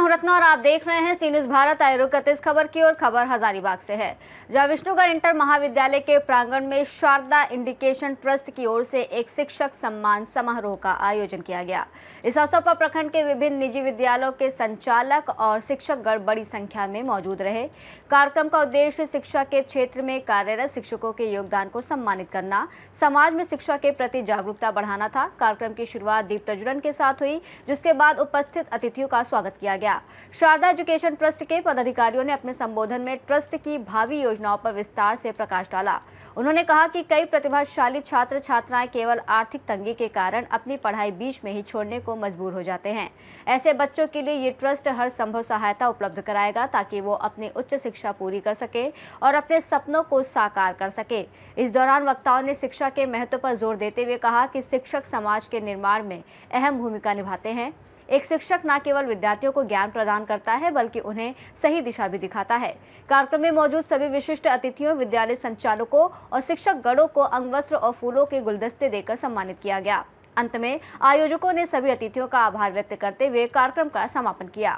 हूं रत्ना और आप देख रहे हैं सी न्यूज भारत। आए रुक इस खबर की और खबर हजारीबाग से है, जहां विष्णुगढ़ इंटर महाविद्यालय के प्रांगण में शारदा इंडिकेशन ट्रस्ट की ओर से एक शिक्षक सम्मान समारोह का आयोजन किया गया। इस अवसर पर प्रखंड के विभिन्न निजी विद्यालयों के संचालक और शिक्षकगण बड़ी संख्या में मौजूद रहे। कार्यक्रम का उद्देश्य शिक्षा के क्षेत्र में कार्यरत शिक्षकों के योगदान को सम्मानित करना, समाज में शिक्षा के प्रति जागरूकता बढ़ाना था। कार्यक्रम की शुरुआत दीप प्रज्वलन के साथ हुई, जिसके बाद उपस्थित अतिथियों का स्वागत किया गया। शारदा एजुकेशन ट्रस्ट के पदाधिकारियों ने अपने संबोधन में ट्रस्ट की भावी योजनाओं पर विस्तार से प्रकाश डाला। उन्होंने कहा कि कई प्रतिभाशाली छात्र छात्राएं केवल आर्थिक तंगी के कारण अपनी पढ़ाई बीच में ही छोड़ने को मजबूर हो जाते हैं। ऐसे बच्चों के लिए ये ट्रस्ट हर संभव सहायता उपलब्ध कराएगा ताकि वो अपनी उच्च शिक्षा पूरी कर सके और अपने सपनों को साकार कर सके। इस दौरान वक्ताओं ने शिक्षा के महत्व पर जोर देते हुए कहा कि शिक्षक समाज के निर्माण में अहम भूमिका निभाते हैं। एक शिक्षक न केवल विद्यार्थियों को ज्ञान प्रदान करता है बल्कि उन्हें सही दिशा भी दिखाता है। कार्यक्रम में मौजूद सभी विशिष्ट अतिथियों, विद्यालय संचालकों और शिक्षक गणों को अंगवस्त्र और फूलों के गुलदस्ते देकर सम्मानित किया गया। अंत में आयोजकों ने सभी अतिथियों का आभार व्यक्त करते हुए कार्यक्रम का समापन किया।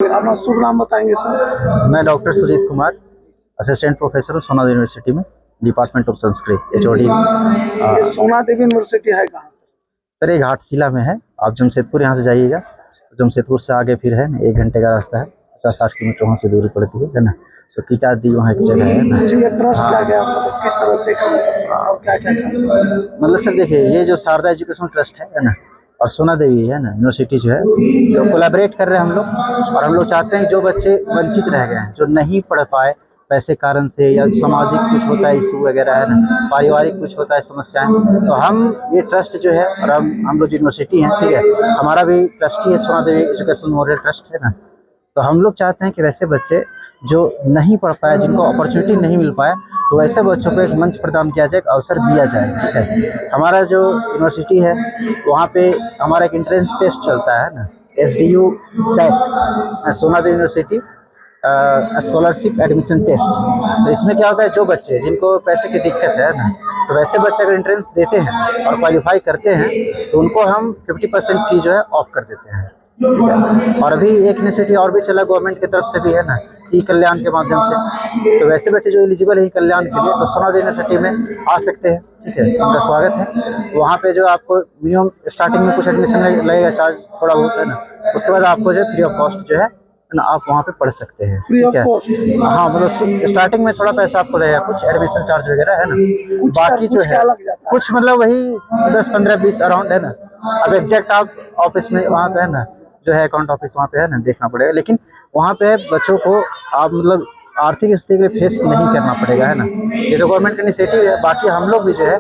अपना शुभ नाम बताएंगे सर? मैं doctor Sujeet Kumar, assistant professor हूँ सोना देवी यूनिवर्सिटी में, department of Sanskrit HOD। Sona Devi university है कहाँ सर? ये घाटशिला में है। आप जमशेदपुर यहाँ से जाइएगा, जमशेदपुर से आगे फिर है 1 घंटे का रास्ता है, 50-60 किलोमीटर वहाँ से दूरी पड़ती है ना। तो कीटा दी वहाँ एक जगह है ना। जी, ये ट्रस्ट क्या मतलब किस तरह से काम करता है और क्या मतलब सर देखिए, ये जो शारदा एजुकेशन ट्रस्ट है ना और सोना देवी है ना यूनिवर्सिटी जो है, तो कोलैबोरेट कर रहे हैं हम लोग। और हम लोग चाहते हैं जो बच्चे वंचित रह गए हैं, जो नहीं पढ़ पाए पैसे कारण से या सामाजिक कुछ होता है इशू वगैरह है ना, पारिवारिक कुछ होता है समस्याएं, तो हम ये ट्रस्ट जो है और हम लोग यूनिवर्सिटी हैं, ठीक है, हमारा भी ट्रस्टी है सोना देवी एजुकेशन मेमोरियल ट्रस्ट है ना। तो हम लोग चाहते हैं कि वैसे बच्चे जो नहीं पढ़ पाए, जिनको अपॉर्चुनिटी नहीं मिल पाए, तो ऐसे बच्चों को एक मंच प्रदान किया जाए, एक अवसर दिया जाए, ठीक है। हमारा जो यूनिवर्सिटी है वहाँ पे हमारा एक एंट्रेंस टेस्ट चलता है ना, SDU SET सोना Devi university scholarship admission test. तो इसमें क्या होता है, जो बच्चे जिनको पैसे की दिक्कत है ना, तो वैसे बच्चे अगर एंट्रेंस देते हैं और क्वालिफाई करते हैं तो उनको हम 50% फी जो है ऑफ कर देते हैं, ठीक है। और अभी एक यूनिवर्सिटी और भी चला गवर्नमेंट की तरफ से भी है ना, ई-कल्याण के माध्यम से। तो वैसे बच्चे जो एलिजिबल है ई-कल्याण के लिए, तो सोना देवी यूनिवर्सिटी में आ सकते हैं, ठीक है, उनका स्वागत है। वहाँ पे जो आपको मिनिमम स्टार्टिंग में कुछ एडमिशन लगेगा, चार्ज थोड़ा बहुत है ना, उसके बाद आपको जो फ्री ऑफ कॉस्ट जो है ना आप वहाँ पे पढ़ सकते हैं, ठीक है। हाँ, मतलब स्टार्टिंग में थोड़ा पैसा आपको लगेगा, कुछ एडमिशन चार्ज वगैरह है ना, बाकी जो है कुछ मतलब वही 10-15-20 अराउंड है ना। अब एग्जैक्ट आप ऑफिस में वहाँ पे है ना, जो है अकाउंट ऑफिस वहाँ पे है ना, देखना पड़ेगा। लेकिन वहाँ पे बच्चों को आप मतलब आर्थिक स्थिति के लिए फेस नहीं करना पड़ेगा, है ना। ये तो गवर्नमेंट का इनिशिएटिव है। बाकी हम लोग भी जो है,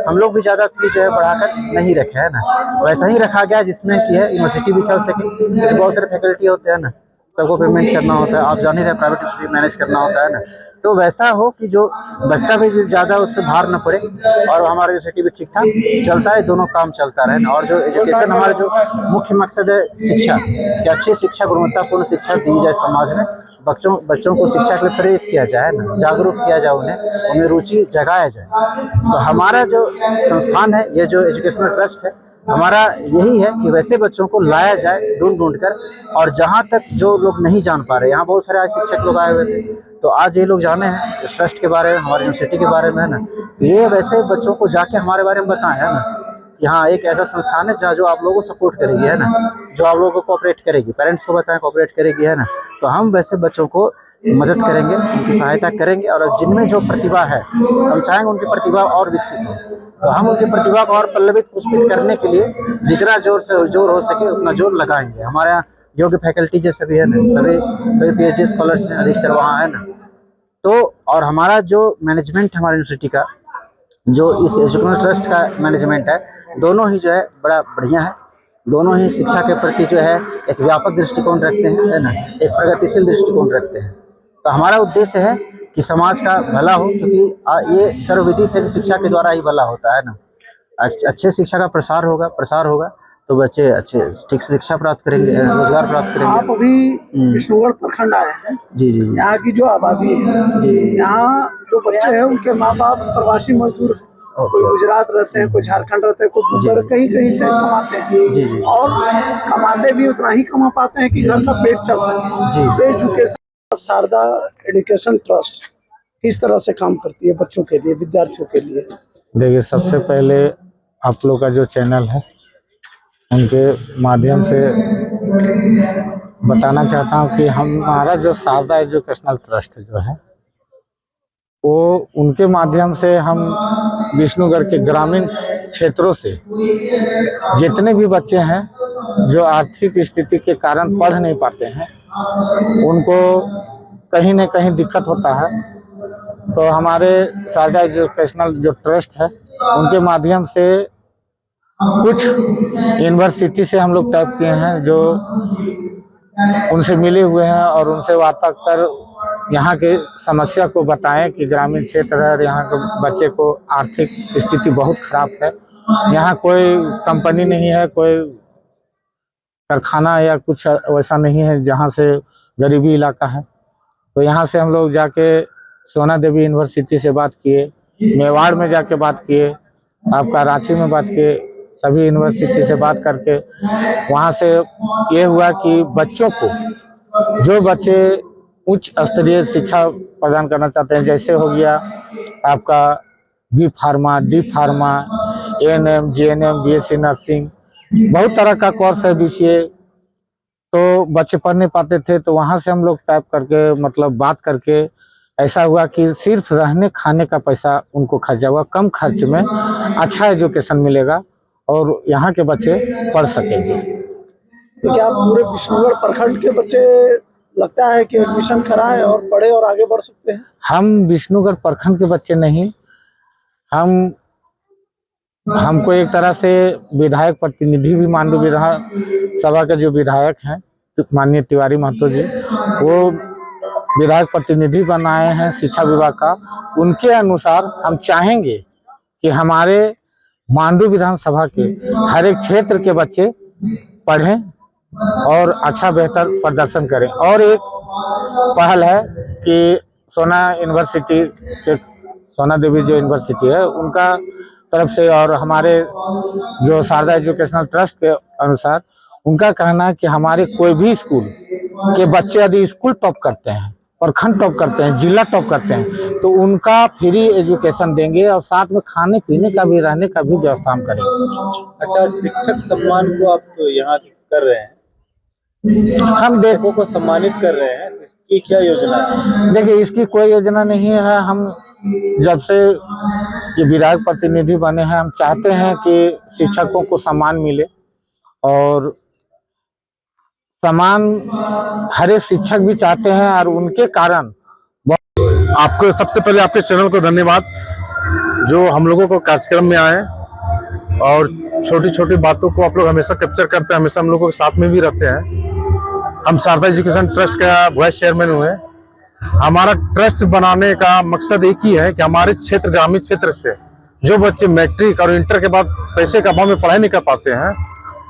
हम लोग भी ज़्यादा फी जो है बढ़ाकर नहीं रखे है ना, वैसा ही रखा गया जिसमें कि है यूनिवर्सिटी भी चल सके, क्योंकि बहुत सारे फैकल्टी होते हैं ना, सबको पेमेंट करना होता है, आप जान ही रहे प्राइवेट स्टडी मैनेज करना होता है ना। तो वैसा हो कि जो बच्चा भी ज़्यादा उस पर भार न पड़े और हमारा यूनिवर्सिटी भी ठीक ठाक चलता है, दोनों काम चलता रहे ना। और जो एजुकेशन हमारा जो मुख्य मकसद है शिक्षा, कि अच्छी शिक्षा, गुणवत्तापूर्ण शिक्षा दी जाए समाज में, बच्चों को शिक्षा के लिए प्रेरित किया जाए ना, जागरूक किया जाए, उन्हें रुचि जगाया जाए। तो हमारा जो संस्थान है, ये जो एजुकेशनल ट्रस्ट है, हमारा यही है कि वैसे बच्चों को लाया जाए ढूंढ कर। और जहाँ तक जो लोग नहीं जान पा रहे, यहाँ बहुत सारे आज शिक्षक लोग आए हुए थे, तो आज ये लोग जाने हैं इस ट्रस्ट के बारे में, हमारी यूनिवर्सिटी के बारे में है ना। ये वैसे बच्चों को जाके हमारे बारे में बताएं, है ना। यहाँ एक ऐसा संस्थान है जहाँ जो आप लोगों को सपोर्ट करेगी, है ना, जो आप लोगों को कोऑपरेट करेगी, पेरेंट्स को बताएं कोऑपरेट करेगी, है ना। तो हम वैसे बच्चों को मदद करेंगे, उनकी सहायता करेंगे, और जिनमें जो प्रतिभा है हम चाहेंगे उनकी प्रतिभा और विकसित हो। तो हम उनकी प्रतिभा को और पल्लवित पुष्पित करने के लिए जितना जोर हो सके उतना जोर लगाएंगे। हमारे यहाँ योग्य फैकल्टी जैसे भी है ना, सभी PhD स्कॉलर्स हैं अधिकतर वहाँ, है ना। तो और हमारा जो मैनेजमेंट हमारी यूनिवर्सिटी का, जो इस एजुकेशनल ट्रस्ट का मैनेजमेंट है, दोनों ही जो है बड़ा बढ़िया है। दोनों ही शिक्षा के प्रति जो है एक व्यापक दृष्टिकोण रखते हैं, है ना, एक प्रगतिशील दृष्टिकोण रखते हैं। तो हमारा उद्देश्य है कि समाज का भला हो, क्योंकि ये सर्वविदित है कि शिक्षा के द्वारा ही भला होता है ना। अच्छे शिक्षा का प्रसार होगा तो बच्चे अच्छे ठीक से शिक्षा प्राप्त करेंगे, रोजगार प्राप्त करेंगे। आप अभी विष्णुगढ़ प्रखंड आए हैं? जी। यहाँ की जो आबादी है, जी, यहाँ जो बच्चे हैं उनके माँ बाप प्रवासी मजदूर, कोई गुजरात रहते हैं, कोई झारखंड रहते हैं, कोई मुंबई, कहीं कहीं से कमाते जी, हैं जी। और कमाते भी उतना ही कमा पाते हैं कि घर का पेट चल सके। जी। एजुकेशन शारदा एजुकेशन ट्रस्ट किस तरह से काम करती है बच्चों के लिए, विद्यार्थियों के लिए? देखिए, सबसे पहले आप लोग का जो चैनल है उनके माध्यम से बताना चाहता हूँ कि हमारा जो शारदा एजुकेशनल ट्रस्ट जो है वो उनके माध्यम से हम विष्णुगढ़ के ग्रामीण क्षेत्रों से जितने भी बच्चे हैं जो आर्थिक स्थिति के कारण पढ़ नहीं पाते हैं, उनको कहीं न कहीं दिक्कत होता है, तो हमारे शारदा एजुकेशनल जो ट्रस्ट है उनके माध्यम से कुछ यूनिवर्सिटी से हम लोग टाइप किए हैं, जो उनसे मिले हुए हैं और उनसे वार्ता कर यहाँ के समस्या को बताएं कि ग्रामीण क्षेत्र है और यहाँ के बच्चे को आर्थिक स्थिति बहुत खराब है, यहाँ कोई कंपनी नहीं है, कोई कारखाना या कुछ वैसा नहीं है, जहाँ से गरीबी इलाका है। तो यहाँ से हम लोग जाके सोना देवी यूनिवर्सिटी से बात किए, मेवाड़ में जाके बात किए, आपका रांची में बात किए, सभी यूनिवर्सिटी से बात करके वहाँ से ये हुआ कि बच्चों को, जो बच्चे उच्च स्तरीय शिक्षा प्रदान करना चाहते हैं, जैसे हो गया आपका B pharma, D pharma, ANM, GNM, BSc nursing, बहुत तरह का कोर्स है, बीसीए, तो बच्चे पढ़ नहीं पाते थे, तो वहाँ से हम लोग टाइप करके मतलब बात करके ऐसा हुआ कि सिर्फ रहने खाने का पैसा उनको खर्चा हुआ, कम खर्च में अच्छा एजुकेशन मिलेगा और यहाँ के बच्चे पढ़ सकेंगे। तो क्या पूरे विष्णुगढ़ प्रखंड के बच्चे लगता है कि एडमिशन कराएं और पढ़े और आगे बढ़ सकते हैं? हम विष्णुगढ़ प्रखंड के बच्चे नहीं, हमको एक तरह से विधायक प्रतिनिधि भी मान लो, विधानसभा के जो विधायक हैं माननीय तिवारी महतो जी, वो विधायक प्रतिनिधि बनाए हैं शिक्षा विभाग का, उनके अनुसार हम चाहेंगे कि हमारे मांडू विधानसभा के हर एक क्षेत्र के बच्चे पढ़ें और अच्छा बेहतर प्रदर्शन करें। और एक पहल है कि सोना यूनिवर्सिटी के, सोना देवी जो यूनिवर्सिटी है उनका तरफ से और हमारे जो शारदा एजुकेशनल ट्रस्ट के अनुसार उनका कहना है कि हमारे कोई भी स्कूल के बच्चे यदि स्कूल टॉप करते हैं, प्रखंड टॉप करते हैं, जिला टॉप करते हैं, तो उनका फ्री एजुकेशन देंगे और साथ में खाने पीने का भी, रहने का भी व्यवस्था हम करेंगे। अच्छा, शिक्षक सम्मान को आप तो यहाँ कर रहे हैं, हम शिक्षकों को सम्मानित कर रहे हैं, इसकी क्या योजना है? देखिए, इसकी कोई योजना नहीं है। हम जब से ये विधायक प्रतिनिधि बने हैं, हम चाहते हैं कि शिक्षकों को सम्मान मिले और सम्मान हर एक शिक्षक भी चाहते हैं और उनके कारण आपको सबसे पहले आपके चैनल को धन्यवाद, जो हम लोगों को कार्यक्रम में आए और छोटी छोटी बातों को आप लोग हमेशा कैप्चर करते हैं, हमेशा हम लोगों के साथ में भी रहते हैं। हम शारदा एजुकेशन ट्रस्ट का वाइस चेयरमैन हुए। हमारा ट्रस्ट बनाने का मकसद एक ही है कि हमारे क्षेत्र, ग्रामीण क्षेत्र से जो बच्चे मैट्रिक और इंटर के बाद पैसे के अभाव में पढ़ाई नहीं कर पाते हैं,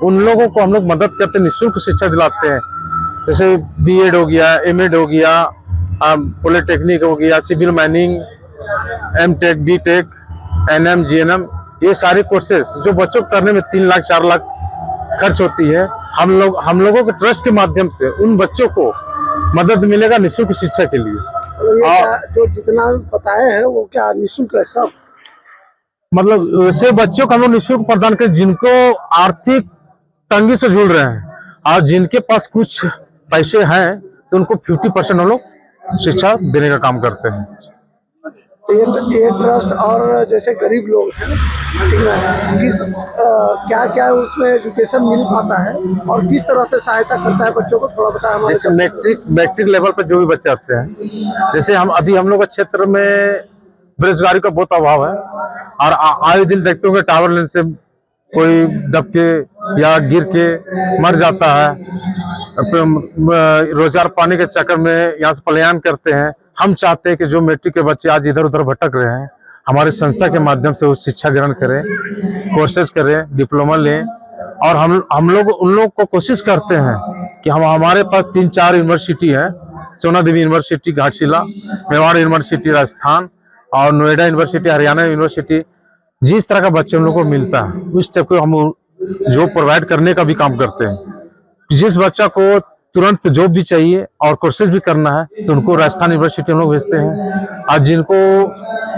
उन लोगों को हम लोग मदद करते, निःशुल्क शिक्षा दिलाते हैं। जैसे बीएड हो गया, एमएड हो गया, पॉलिटेक्निक हो गया, civil mining, MTech, BTech, NM, GNM, ये सारे कोर्सेस जो बच्चों को करने में 3 लाख 4 लाख खर्च होती है, हम लोगों के ट्रस्ट के माध्यम से उन बच्चों को मदद मिलेगा निःशुल्क शिक्षा के लिए। और जो जितना बताए हैं वो क्या निःशुल्क है सब? मतलब वैसे बच्चों को हम लोग निःशुल्क प्रदान करें जिनको आर्थिक तंगी से जुड़ रहे हैं, और जिनके पास कुछ पैसे हैं तो उनको 50% हम लोग शिक्षा देने का काम करते हैं। ये ट्रस्ट और जैसे गरीब लोग हैं, ठीक है, क्या क्या उसमें एजुकेशन मिल पाता है और किस तरह से सहायता करता है बच्चों को, थोड़ा बताएं हमारे। जैसे मैट्रिक लेवल पर जो भी बच्चे आते हैं, जैसे हम लोग के क्षेत्र में बेरोजगारी का बहुत अभाव है और आए दिन देखते होंगे टावर लेने से कोई दब के या गिर के मर जाता है, रोजगार पाने के चक्कर में यहाँ से पलायन करते हैं। हम चाहते हैं कि जो मैट्रिक के बच्चे आज इधर उधर भटक रहे हैं, हमारी संस्था के माध्यम से वो शिक्षा ग्रहण करें, कोर्सेज करें, डिप्लोमा लें, और हम लोग उन लोग को कोशिश करते हैं कि हमारे पास 3-4 यूनिवर्सिटी है, सोना देवी यूनिवर्सिटी घाटशिला, मेवाड़ यूनिवर्सिटी राजस्थान और नोएडा यूनिवर्सिटी, हरियाणा यूनिवर्सिटी, जिस तरह का बच्चे हम लोग को मिलता है उस टाइप को हम जो प्रोवाइड करने का भी काम करते हैं। जिस बच्चा को तुरंत जॉब भी चाहिए और कोर्सेज भी करना है तो उनको राजस्थान यूनिवर्सिटी हम लोग भेजते हैं, और जिनको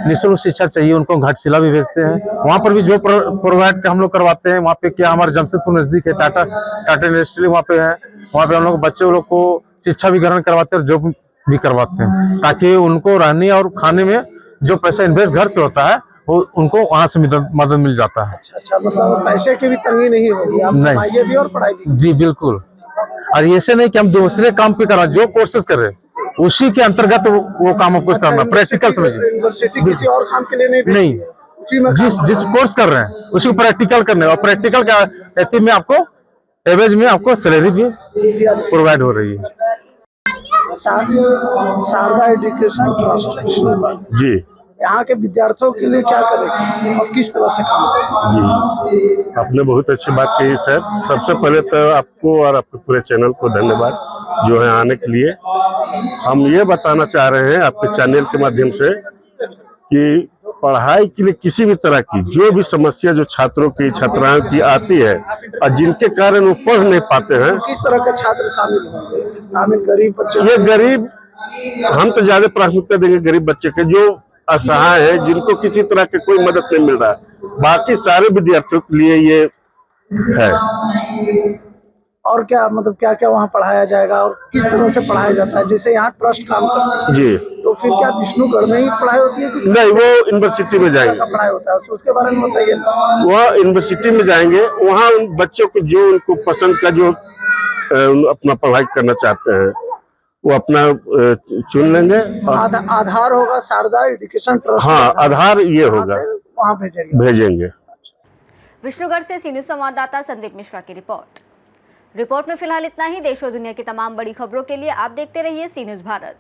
निःशुल्क शिक्षा चाहिए उनको घाटशिला भी भेजते हैं। वहाँ पर भी जो प्रोवाइड हम लोग करवाते हैं। वहाँ पे क्या हमारे जमशेदपुर नजदीक है टाटा इंडस्ट्री वहाँ पे है, वहाँ पे हम लोग बच्चे लोग को शिक्षा भी ग्रहण करवाते हैं और जॉब भी करवाते हैं, ताकि उनको रहने और खाने में जो पैसा इन्वेस्ट घर से होता है वो उनको वहाँ से मदद मिल जाता है। अच्छा, मतलब पैसे की भी तंगी नहीं होगी, आप नहीं। कमाइए भी और पढ़ाई भी। जी बिल्कुल। और ऐसे नहीं कि हम दूसरे काम पे करा, जो कोर्सेज कर रहे हैं उसी के अंतर्गत वो काम आपको करना, प्रैक्टिकल समझिए। यूनिवर्सिटी किसी और काम के लिए नहीं भेजती नहीं, है, उसी में जिस कोर्स कर रहे हैं उसी को प्रैक्टिकल करने, और प्रैक्टिकल का एथी में आपको एवरेज में आपको सैलरी भी प्रोवाइड हो रही है। शारदा एजुकेशन ट्रस्ट जी यहाँ के विद्यार्थियों के लिए क्या करेगी और किस तरह से काम करेगी? जी, आपने बहुत अच्छी बात कही सर। सबसे पहले तो आपको और आपके पूरे चैनल को धन्यवाद जो है आने के लिए। हम ये बताना चाह रहे हैं आपके चैनल के माध्यम से कि पढ़ाई के लिए किसी भी तरह की जो भी समस्या जो छात्रों की छात्राओं की आती है और जिनके कारण वो पढ़ नहीं पाते हैं, किस तरह के छात्र शामिल होंगे? शामिल गरीब बच्चे? ये गरीब, हम तो ज्यादा प्राथमिकता देंगे गरीब बच्चे के जो असहाय है, जिनको किसी तरह के कोई मदद नहीं मिल रहा है। बाकी सारे विद्यार्थियों के लिए ये है। और क्या मतलब क्या क्या वहाँ पढ़ाया जाएगा और किस तरह से पढ़ाया जाता है? जैसे यहाँ ट्रस्ट काम करती है जी, तो फिर क्या विष्णुगढ़ में ही पढ़ाई होती है कि नहीं, वो यूनिवर्सिटी में जाएंगे, पढ़ाई होता है उसके बारे में बताइए। वह यूनिवर्सिटी में जाएंगे, वहाँ उन बच्चों को जो उनको पसंद का जो अपना पढ़ाई करना चाहते हैं वो अपना चुन लेंगे। आधार होगा शारदा एजुकेशन ट्रस्ट? हाँ, आधार ये होगा, वहाँ भेजेंगे। विष्णुगढ़ से सी न्यूज़ संवाददाता संदीप मिश्रा की रिपोर्ट में फिलहाल इतना ही। देश और दुनिया की तमाम बड़ी खबरों के लिए आप देखते रहिए सी न्यूज़ भारत।